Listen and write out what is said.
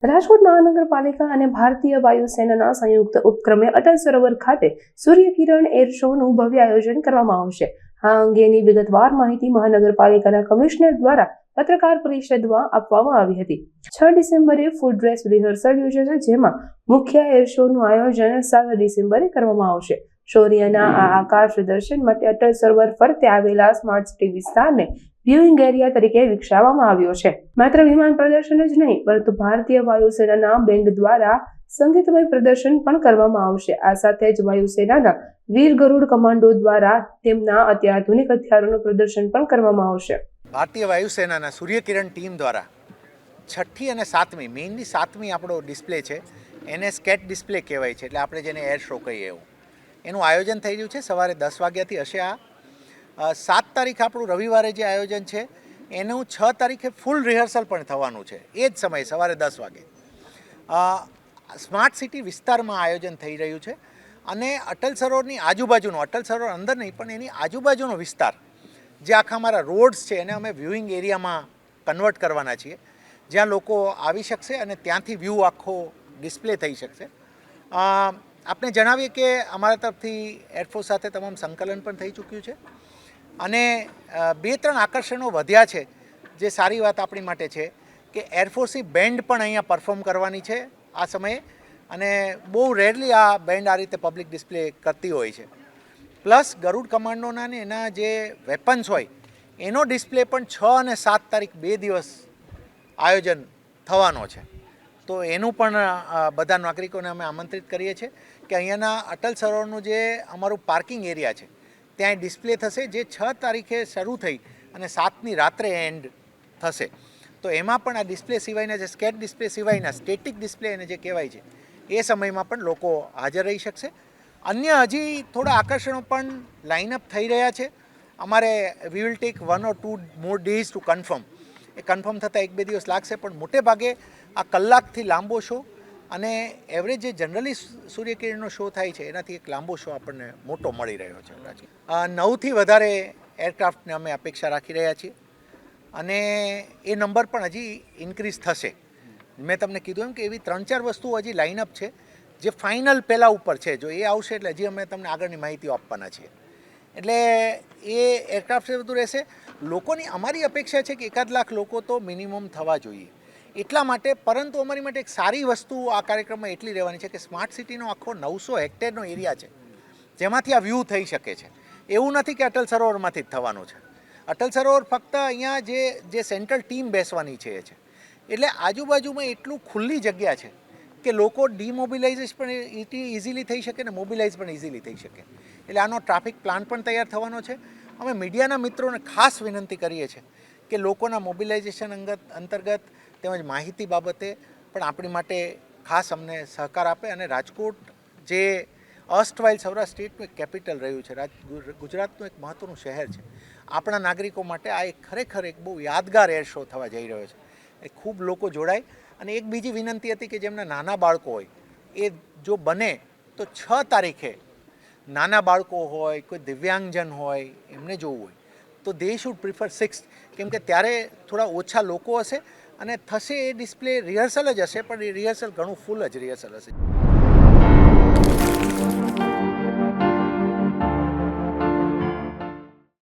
રાજકોટ મહાનગરપાલિકા અને ભારતીય વાયુસેનાના સંયુક્ત ઉપક્રમે અટલ સરોવર ખાતે સૂર્યકિરણ એર શોનું ભવ્ય આયોજન કરવામાં આવશે। આ અંગેની વિગતવાર માહિતી મહાનગરપાલિકાના કમિશનર દ્વારા પત્રકાર પરિષદમાં આપવામાં આવી હતી। 6 ડિસેમ્બરે ફૂલ ડ્રેસ રિહર્સલ યોજાશે, જેમાં મુખ્ય એર શોનું આયોજન 7 ડિસેમ્બરે કરવામાં આવશે। શૌર્યના આ આકાશ દર્શન માટે અટલ સરોવર ફરતે આવેલા સ્માર્ટ સિટી વિસ્તારને વ્યુઇંગ એરિયા તરીકે વિકસાવવામાં આવ્યો છે। માત્ર વિમાન પ્રદર્શન જ નહીં, પરંતુ ભારતીય વાયુસેનાના બેન્ડ દ્વારા સંગીતમય પ્રદર્શન પણ કરવામાં આવશે। આ સાથે જ વાયુસેનાના વીર ગરુડ કમાન્ડો દ્વારા તેમના અત્યાધુનિક હથિયારોનું પ્રદર્શન પણ કરવામાં આવશે। ભારતીય વાયુસેનાના સૂર્યકિરણ ટીમ દ્વારા 6ઠ્ઠી અને 7મી મેઇનલી 7મી આપણો ડિસ્પ્લે છે, એને સ્કેટ ડિસ્પ્લે કહેવાય છે, એટલે આપણે જેને એર શો કહીએ એવું એનું આયોજન થઈ રહ્યું છે। સવારે 10 વાગ્યાથી હશે। આ 7 તારીખ આપણું રવિવારે જે આયોજન છે એનું 6 તારીખે ફૂલ રિહર્સલ પણ થવાનું છે, એ જ સમયે સવારે 10 વાગે સ્માર્ટ સિટી વિસ્તારમાં આયોજન થઈ રહ્યું છે। અને અટલ સરોવરની આજુબાજુનો, અટલ સરોવર અંદર નહીં પણ એની આજુબાજુનો વિસ્તાર જે આખા અમારા રોડ્સ છે એને અમે વ્યુઇંગ એરિયામાં કન્વર્ટ કરવાના છીએ, જ્યાં લોકો આવી શકશે અને ત્યાંથી વ્યૂ આખો ડિસ્પ્લે થઈ શકશે। આપને જણાવીએ કે અમારા તરફથી એરફોર્સ સાથે તમામ સંકલન પણ થઈ ચૂક્યું છે અને 2-3 આકર્ષણો વધ્યા છે, જે સારી વાત આપણી માટે છે કે એરફોર્સની બેન્ડ પણ અહીંયા પરફોર્મ કરવાની છે આ સમયે, અને બહુ રેરલી આ બેન્ડ આ રીતે પબ્લિક ડિસ્પ્લે કરતી હોય છે। પ્લસ ગરુડ કમાન્ડોના ને એના જે વેપન્સ હોય એનો ડિસ્પ્લે પણ 6 અને 7 તારીખ 2 દિવસ આયોજન થવાનો છે। તો એનું પણ બધા નાગરિકોને અમે આમંત્રિત કરીએ છીએ કે અહીંયાના અટલ સરોવરનું જે અમારું પાર્કિંગ એરિયા છે ત્યાં ડિસ્પ્લે થશે, જે 6 તારીખે શરૂ થઈ અને 7ની રાત્રે એન્ડ થશે। તો એમાં પણ આ ડિસ્પ્લે સિવાયના જે સ્કેટ ડિસ્પ્લે સિવાયના સ્ટેટિક ડિસ્પ્લે એને જે કહેવાય છે એ સમયમાં પણ લોકો હાજર રહી શકશે। અન્ય હજી થોડા આકર્ષણો પણ લાઇનઅપ થઈ રહ્યા છે। અમારે we will take 1 or 2 more days to confirm, એ કન્ફર્મ થતાં 1-2 દિવસ લાગશે, પણ મોટે ભાગે આ કલાકથી લાંબો શો અને એવરેજ જે જનરલી સૂર્યકિરણનો શો થાય છે એનાથી એક લાંબો શો આપણને મોટો મળી રહ્યો છે। 9થી વધારે એરક્રાફ્ટને અમે અપેક્ષા રાખી રહ્યા છીએ અને એ નંબર પણ હજી ઇન્ક્રીઝ થશે। મેં તમને કીધું એમ કે એવી 3-4 વસ્તુઓ હજી લાઇનઅપ છે જે ફાઇનલ પહેલાં ઉપર છે। જો એ આવશે એટલે હજી અમે તમને આગળની માહિતીઓ આપવાના છીએ, એટલે એ એરક્રાફ્ટ બધું રહેશે। લોકોની અમારી અપેક્ષા છે કે 1 લાખ લોકો તો મિનિમમ થવા જોઈએ એટલા માટે, પરંતુ અમારી માટે એક સારી વસ્તુ આ કાર્યક્રમમાં એટલી રહેવાની છે કે સ્માર્ટ સિટીનો આખો 900 હેક્ટેરનો એરિયા છે જેમાંથી આ વ્યૂ થઈ શકે છે। એવું નથી કે અટલ સરોવરમાંથી જ થવાનું છે। અટલ સરોવર ફક્ત અહીંયા જે સેન્ટ્રલ ટીમ બેસવાની છે એ છે, એટલે આજુબાજુમાં એટલું ખુલ્લી જગ્યા છે કે લોકો ડિમોબિલાઇઝેશન પણ ઇઝીલી થઈ શકે ને મોબિલાઇઝ પણ ઇઝીલી થઈ શકે। એટલે આનો ટ્રાફિક પ્લાન પણ તૈયાર થવાનો છે। અમે મીડિયાના મિત્રોને ખાસ વિનંતી કરીએ છીએ કે લોકોના મોબિલાઇઝેશન અંતર્ગત તેમજ માહિતી બાબતે પણ આપણી માટે ખાસ અમને સહકાર આપે। અને રાજકોટ જે અર્સ્ટવાઇલ સૌરાષ્ટ્ર સ્ટેટનું એક કેપિટલ રહ્યું છે, ગુજરાતનું એક મહત્ત્વનું શહેર છે, આપણા નાગરિકો માટે આ એક ખરેખર એક બહુ યાદગાર એર શો થવા જઈ રહ્યો છે। એ ખૂબ લોકો જોડાય। અને એક બીજી વિનંતી હતી કે જેમના નાના બાળકો હોય એ જો બને તો 6 તારીખે નાના બાળકો હોય, કોઈ દિવ્યાંગજન હોય, એમને જોવું હોય તો દે શુડ પ્રિફર 6th, કેમ કે ત્યારે થોડા ઓછા લોકો હશે અને થશે એ ડિસ્પ્લે રિહર્સલ જ હશે, પણ એ રિહર્સલ ઘણું ફૂલ જ રિહર્સલ હશે।